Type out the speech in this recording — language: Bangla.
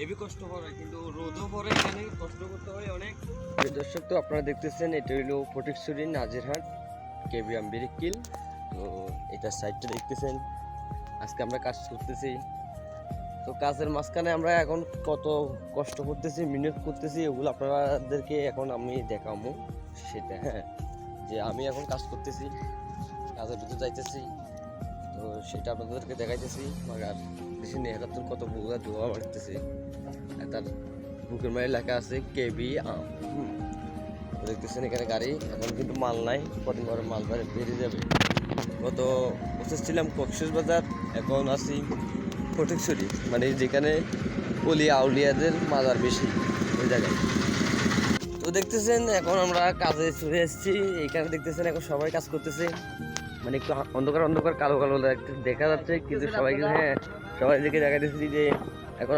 হেভি কষ্ট করে, কিন্তু রোদও পড়ে, এখানে কষ্ট করতে হয় অনেক। দর্শক, তো আপনারা দেখতেছেন এটা হইলো ফটিকছড়ি নাজিরহাট কেবিএম বিরিকিল। তো এটা সাইডটা দেখতেছেন, আজকে আমরা কাজ করতেছি। তো কাজের মাঝখানে আমরা এখন কত কষ্ট করতেছি, মিনিট করতেছি, এগুলো আপনাদেরকে এখন আমি দেখাবো সেটা। হ্যাঁ, যে আমি এখন কাজ করতেছি, কাজের ভিতরে যাইতেছি, তো সেটা আপনাদেরকে দেখাইতেছি। আর দেশে নেহারাতুর কত বুয়া ধোয়া মারতেছে, তার বুকের মায়ের লেখা আছে কেবি আম। দেখতেছেন এখানে গাড়ি, এখন কিন্তু মাল নাই, কদিন পরে মাল বেরিয়ে যাবে। গত বছর ছিলাম কক্সবাজার, এখন আছি ফটিকছড়ি, মানে যেখানে অলি আউলিয়াদের মাজার বেশি, ওই জায়গায়। তো দেখতেছেন এখন আমরা কাজে চলে এসেছি। এখানে দেখতেছেন এখন সবাই কাজ করতেছে, মানে একটু অন্ধকার অন্ধকার কালো কালো দেখা যাচ্ছে, কিন্তু সবাই, হ্যাঁ, সবাই দেখে দেখা দিচ্ছি যে এখন